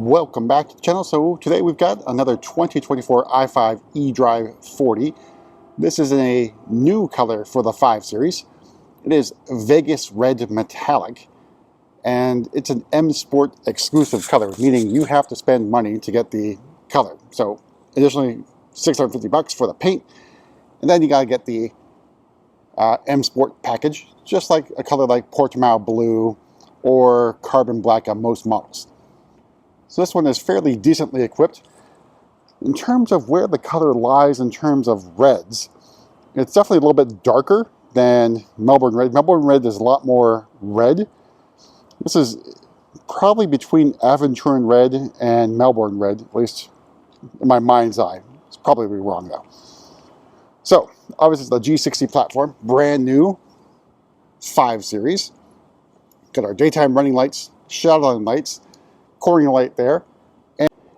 Welcome back to the channel. So today we've got another 2024 i5 eDrive40. This is a new color for the 5 Series. It is Vegas Red Metallic, and it's an M Sport exclusive color, meaning you have to spend money to get the color. So additionally, $650 for the paint, and then you gotta get the M Sport package, just like a color like Portimao Blue or Carbon Black on most models. So this one is fairly decently equipped. In terms of where the color lies in terms of reds, it's definitely a little bit darker than Melbourne Red. Melbourne Red is a lot more red. This is probably between Aventurin Red and Melbourne Red, at least in my mind's eye. It's probably wrong though. So obviously it's the G60 platform, brand new 5 Series. Got our daytime running lights, shadowline lights, cornering light there,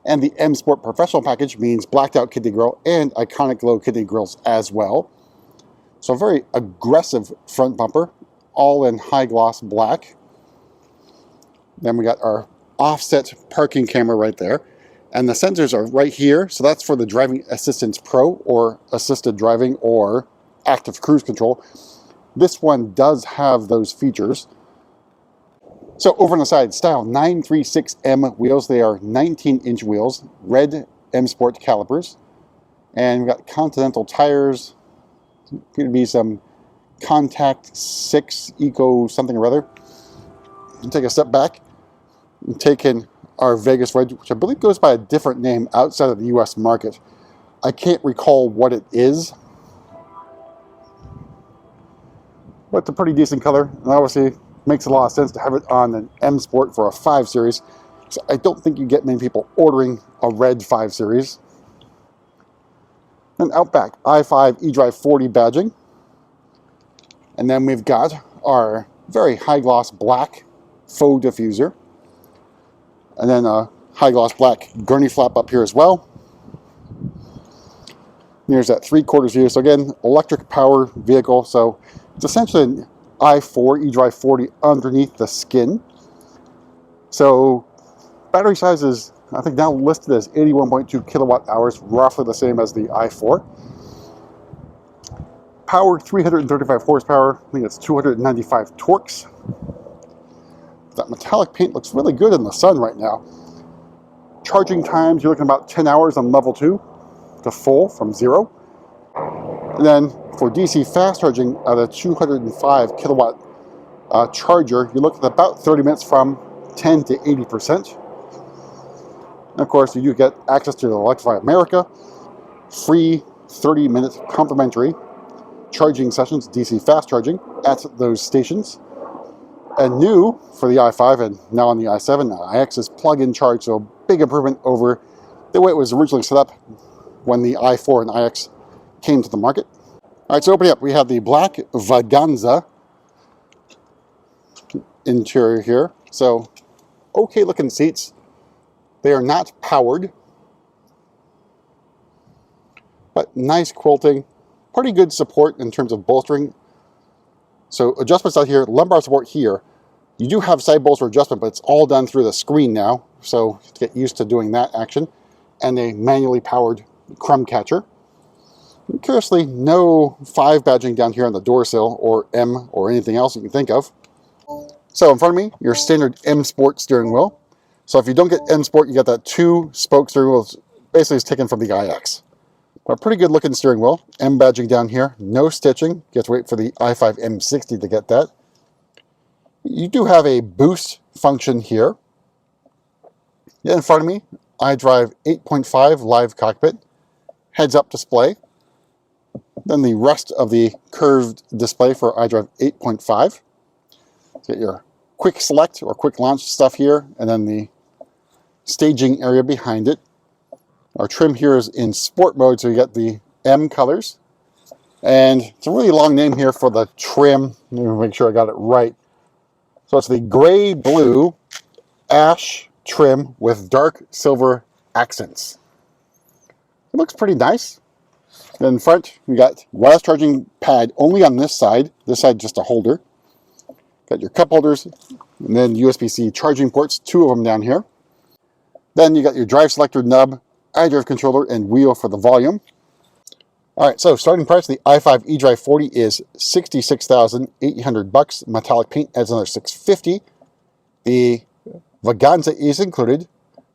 and the M Sport Professional package means blacked out kidney grille and iconic glow kidney grills as well. So a very aggressive front bumper, all in high gloss black. Then we got our offset parking camera right there, and the sensors are right here. So that's for the Driving Assistance Pro or assisted driving or active cruise control. This one does have those features. So over on the side, Style 936M wheels. They are 19-inch wheels, red M Sport calipers. And we've got Continental tires. Going to be some Contact 6 Eco something or other. And take a step back and take in our Vegas Red, which I believe goes by a different name outside of the US market. I can't recall what it is, but it's a pretty decent color, and obviously makes a lot of sense to have it on an M Sport for a 5 Series. So I don't think you get many people ordering a red 5 Series. Then out back, i5 eDrive40 badging. And then we've got our very high gloss black faux diffuser. And then a high gloss black gurney flap up here as well. There's that 3/4 view. So again, electric power vehicle. So it's essentially an i4 eDrive40 underneath the skin. So battery size is, I think, now listed as 81.2 kilowatt hours, roughly the same as the i4. Power 335 horsepower. I think it's 295 torques. That metallic paint looks really good in the sun right now. Charging times, you're looking about 10 hours on level 2 to full from 0. And then for DC fast charging at a 205 kilowatt charger, you look at about 30 minutes from 10 to 80%. And of course, you do get access to the Electrify America, free 30-minute complimentary charging sessions, DC fast charging at those stations. And new for the i5 and now on the i7 and iX is plug-in charge, so big improvement over the way it was originally set up when the i4 and iX came to the market. All right, so opening up, we have the black Vaganza interior here. So okay looking seats. They are not powered, but nice quilting, pretty good support in terms of bolstering. So adjustments out here, lumbar support here. You do have side bolster adjustment, but it's all done through the screen now. So to get used to doing that action. And a manually powered crumb catcher. And curiously, no 5 badging down here on the door sill or M or anything else you can think of. So in front of me, your standard M Sport steering wheel. So if you don't get M Sport, you get that 2-spoke steering wheel. Basically, it's taken from the iX. But a pretty good looking steering wheel. M badging down here, no stitching. You have to wait for the i5 M60 to get that. You do have a boost function here. In front of me, iDrive 8.5 live cockpit, heads up display. Then the rest of the curved display for iDrive 8.5. Get your quick select or quick launch stuff here, and then the staging area behind it. Our trim here is in sport mode, so you get the M colors. And it's a really long name here for the trim. Let me make sure I got it right. So it's the gray blue ash trim with dark silver accents. It looks pretty nice. Then in front, we got wireless charging pad only on this side just a holder. Got your cup holders, and then USB-C charging ports, 2 of them down here. Then you got your drive selector, nub, iDrive controller, and wheel for the volume. All right, so starting price of the i5 eDrive40 is $66,800. Metallic paint adds another $650. The Vaganza is included.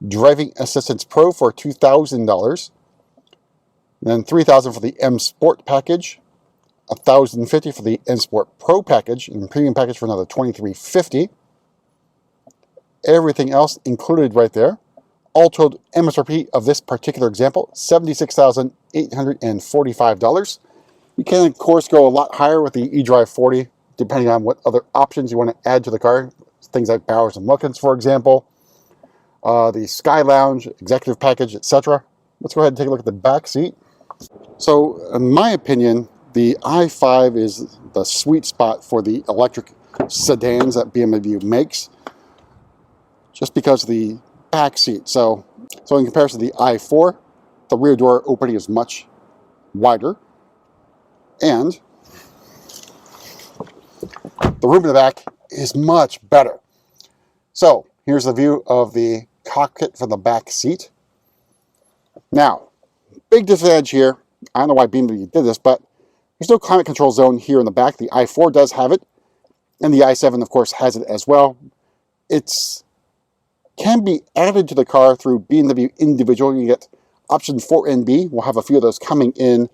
Driving Assistance Pro for $2,000. Then $3,000 for the M Sport package. $1,050 for the M Sport Pro package, and the premium package for another $2,350. Everything else included right there. All told, MSRP of this particular example, $76,845. You can, of course, go a lot higher with the eDrive40, depending on what other options you want to add to the car. Things like Bowers and Wilkins, for example. The Sky Lounge, Executive Package, etc. Let's go ahead and take a look at the back seat. So, in my opinion, the i5 is the sweet spot for the electric sedans that BMW makes, just because of the back seat. So in comparison to the i4, the rear door opening is much wider, and the room in the back is much better. So here's the view of the cockpit from the back seat. Now, big disadvantage here, I don't know why BMW did this, but there's no climate control zone here in the back. The i4 does have it, and the i7, of course, has it as well. It's can be added to the car through BMW individual. You get option 4 and B. We'll have a few of those coming in,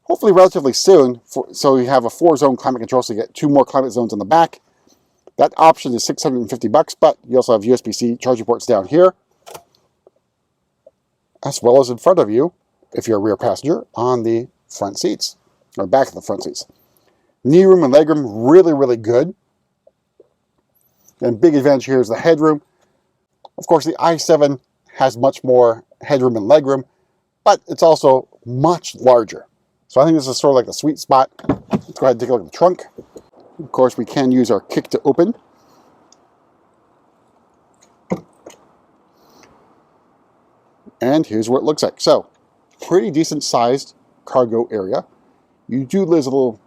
hopefully relatively soon. So you have a 4-zone climate control, so you get 2 more climate zones in the back. That option is $650, but you also have USB-C charging ports down here, as well as in front of you, if you're a rear passenger, on the front seats, or back of the front seats. Knee room and leg room, really, really good. And big advantage here is the headroom. Of course, the i7 has much more headroom and legroom, but it's also much larger. So I think this is sort of like the sweet spot. Let's go ahead and take a look at the trunk. Of course, we can use our kick to open. And here's what it looks like. So, pretty decent sized cargo area. You do lose a little,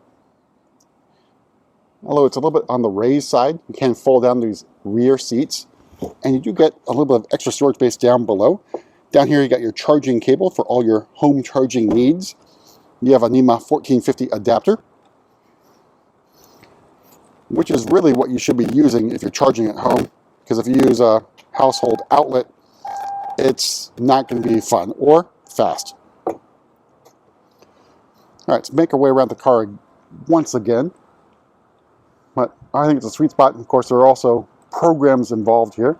although it's a little bit on the raised side, you can fold down these rear seats. And you do get a little bit of extra storage space down below. Down here you got your charging cable for all your home charging needs. You have a NEMA 1450 adapter, which is really what you should be using if you're charging at home. Because if you use a household outlet, it's not going to be fun or fast. All right, let's make our way around the car once again. But I think it's a sweet spot. And of course, there are also programs involved here.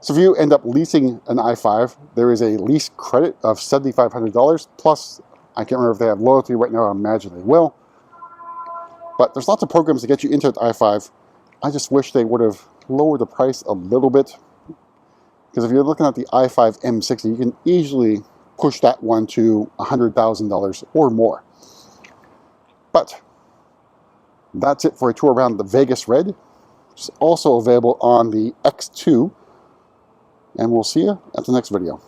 So if you end up leasing an i5, there is a lease credit of $7,500 plus. I can't remember if they have loyalty right now. I imagine they will. But there's lots of programs to get you into the i5. I just wish they would have lowered the price a little bit, because if you're looking at the i5 M60, you can easily push that one to $100,000 or more. But that's it for a tour around the Vegas Red, which is also available on the X2. And we'll see you at the next video.